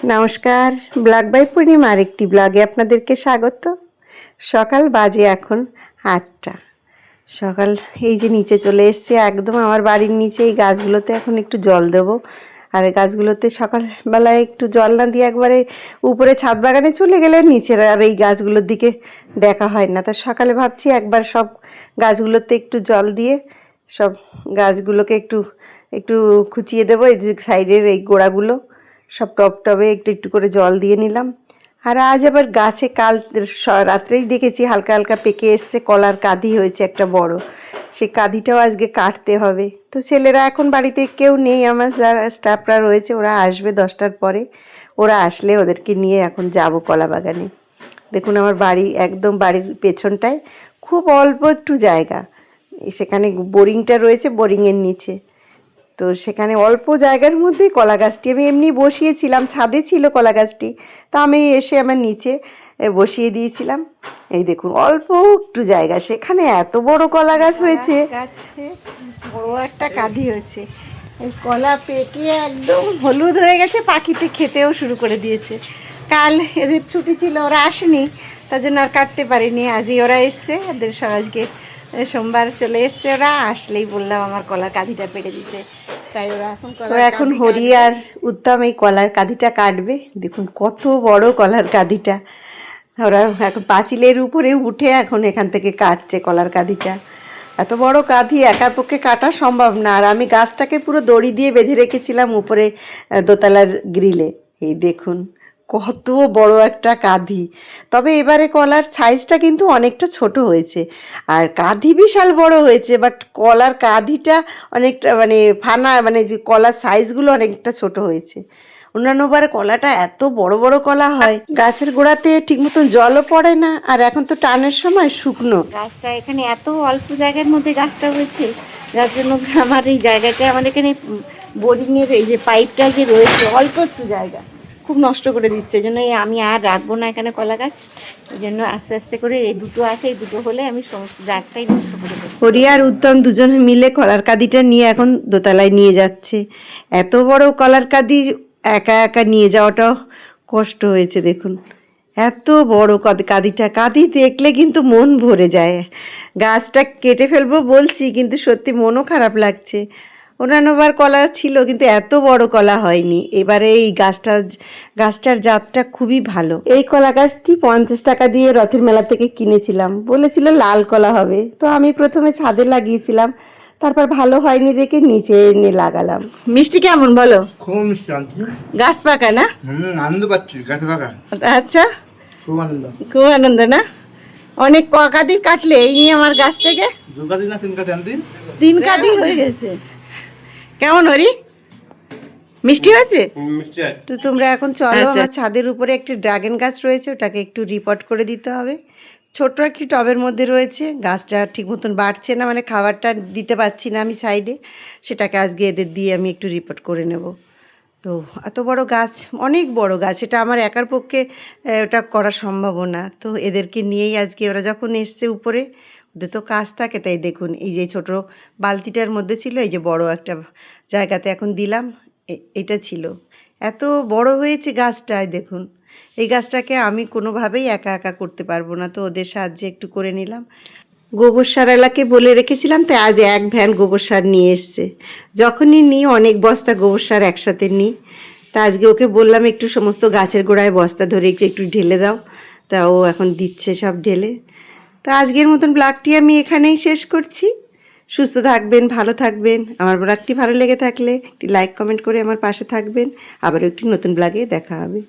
নমস্কার, blog by পূর্ণিমার একটি ব্লগে আপনাদেরকে স্বাগত। সকাল বাজে এখন 8টা। সকাল এই যে নিচে চলে এসছে, একদম আমার বাড়ির নিচে এই গাছগুলোতে এখন একটু জল দেব। আর এই গাছগুলোতে সকালবেলায় একটু জল না দিয়ে একবারে উপরে ছাদ বাগানে চলে গেলে নিচের আর এই গাছগুলোর দিকে দেখা হয় না। তা সকালে ভাবছি একবার সব গাছগুলোতে একটু জল দিয়ে সব গাছগুলোকে একটু একটু খুঁচিয়ে দেবো। এই যে সাইডের এই গোড়াগুলো সব টবে একটু একটু করে জল দিয়ে নিলাম। আর আজ আবার গাছে কাল রাত্রেই দেখেছি হালকা হালকা পেকে এসছে, কলার কাঁদি হয়েছে একটা বড়, সেই কাঁদিটাও আজকে কাটতে হবে। তো ছেলেরা এখন বাড়িতে কেউ নেই, আমার যারা স্টাফরা রয়েছে ওরা আসবে 10টার পরে। ওরা আসলে ওদেরকে নিয়ে এখন যাব কলা বাগানে। দেখুন আমার বাড়ি একদম বাড়ির পেছনটায় খুব অল্প একটু জায়গা, সেখানে বোরিংটা রয়েছে, বোরিংয়ের নিচে। তো সেখানে অল্প জায়গার মধ্যে কলা গাছটি আমি এমনি বসিয়েছিলাম, ছাদে ছিল কলা গাছটি, তা আমি এসে আমার নিচে বসিয়ে দিয়েছিলাম। এই দেখুন অল্প একটু জায়গা, সেখানে এত বড় কলা গাছ হয়েছে, বড় একটা কাঁদি হয়েছে। এই কলা পেকে একদম হলুদ হয়ে গেছে, পাখিতে খেতেও শুরু করে দিয়েছে। কাল এদের ছুটি ছিল, ওরা আসেনি, তার জন্য আর কাটতে পারিনি। আজই ওরা এসছে, ওদের আজকে সোমবার চলে এসছে। ওরা আসলেই বললাম আমার কলার কাঁধিটা পেড়ে দিতে, তাই ওরা এখন হরি আর উত্তম এই কলার কাঁধিটা কাটবে। দেখুন কত বড় কলার কাঁধিটা, ওরা এখন পাঁচিলের উপরে উঠে এখন এখান থেকে কাটছে কলার কাঁধিটা। এত বড় কাঁধি একা পক্ষে কাটা সম্ভব না। আর আমি গাছটাকে পুরো দড়ি দিয়ে বেঁধে রেখেছিলাম উপরে দোতলার গ্রিলে। এই দেখুন কত বড় একটা কাঁধি। তবে এবারে কলার সাইজটা কিন্তু অনেকটা ছোট হয়েছে, আর কাঁধি বিশাল বড় হয়েছে, বাট কলার কাঁধিটা অনেকটা ফানা, যে কলার সাইজগুলো অনেকটা ছোট হয়েছে। অন্যান্যবার কলাটা এত বড় বড় কলা হয়, গাছের গোড়াতে ঠিক মতন জলও পড়ে না, আর এখন তো টানের সময় শুকনো। গাছটা এখানে এত অল্প জায়গার মধ্যে গাছটা হয়েছে, যার জন্য আমার এই জায়গাটা, আমাদের এখানে বোরিংয়ের এই যে পাইপটা যে রয়েছে, অল্প একটু জায়গা খুব নষ্ট করে দিচ্ছে। এই জন্য আমি আর রাখবো না এখানে কলা গাছ। এই জন্য আস্তে আস্তে করে এই দুটো আছে, এই দুটো হলে আমি সমস্ত জায়গাটাই নষ্ট করে দেবো। হরি আর উত্তম দুজনে মিলে কলার কাঁদিটা নিয়ে এখন দোতলায় নিয়ে যাচ্ছে। এত বড় কলার কাঁদি একা একা নিয়ে যাওয়াটাও কষ্ট হয়েছে। দেখুন এত বড় কাঁদিটা, কাঁদি দেখলে কিন্তু মন ভরে যায়। গাছটা কেটে ফেলবো বলছি, কিন্তু সত্যি মনও খারাপ লাগছে। অন্যান্যবার কলা ছিল কিন্তু এত বড় কলা হয়নি। এবারে এই গাছটার জাতটা খুবই ভালো। এই কলা গাছটি 50 টাকা দিয়ে রথের মেলা থেকে কিনেছিলাম, বলেছিল লাল কলা হবে। তো আমি প্রথমে ছাদে লাগিয়েছিলাম, তারপর ভালো হয়নি দেখে নিচে এনে লাগালাম। মিষ্টি কেমন বলো? খুব মিষ্টি আনছি। গাছ পাকা না? আনন্দ পাচ্ছি গাছ পাকা। আচ্ছা, খুব আনন্দ না? অনেক কাঁদি কাটলে এই নিয়ে আমার গাছ থেকে 2 কাঁদি না 3 কাঁদি আনছি। 3 কাঁদি হয়ে গেছে। কেমন হরি, মিষ্টি হয়েছে? তো তোমরা এখন চলো, আমার ছাদের উপরে একটি ড্রাগন গাছ রয়েছে, ওটাকে একটু রিপোর্ট করে দিতে হবে। ছোট্ট একটি টবের মধ্যে রয়েছে, গাছটা ঠিক মতন বাড়ছে না, খাবারটা দিতে পারছি না আমি সাইডে, সেটাকে আজকে এদের দিয়ে আমি একটু রিপোর্ট করে নেব। তো এত বড় গাছ, অনেক বড় গাছ, এটা আমার একার পক্ষে ওটা করা সম্ভব না। তো এদেরকে নিয়েই আজকে, ওরা যখন এসছে উপরে, ওদের তো কাজ থাকে, তাই দেখুন এই যে ছোট বালতিটার মধ্যে ছিল, এই যে বড় একটা জায়গাতে এখন দিলাম, এটা ছিল। এত বড় হয়েছে গাছটায়, দেখুন এই গাছটাকে আমি কোনোভাবেই একা একা করতে পারবো না, তো ওদের সাহায্যে একটু করে নিলাম। গোবর সারওয়ালাকে বলে রেখেছিলাম, তাই আজ 1 ভ্যান গোবর সার নিয়ে এসছে। যখনই নিই অনেক বস্তা গোবর সার একসাথে নিই। তা আজকে ওকে বললাম একটু সমস্ত গাছের গোড়ায় বস্তা ধরে একটু একটু ঢেলে দাও, তা ও এখন দিচ্ছে সব ঢেলে। তো আজকের মতন ব্লগটি আমি এখানেই শেষ করছি। সুস্থ থাকবেন, ভালো থাকবেন। আমার ব্লগটি ভালো লেগে থাকলে একটি লাইক কমেন্ট করে আমার পাশে থাকবেন। আবারও একটি নতুন ব্লগে দেখা হবে।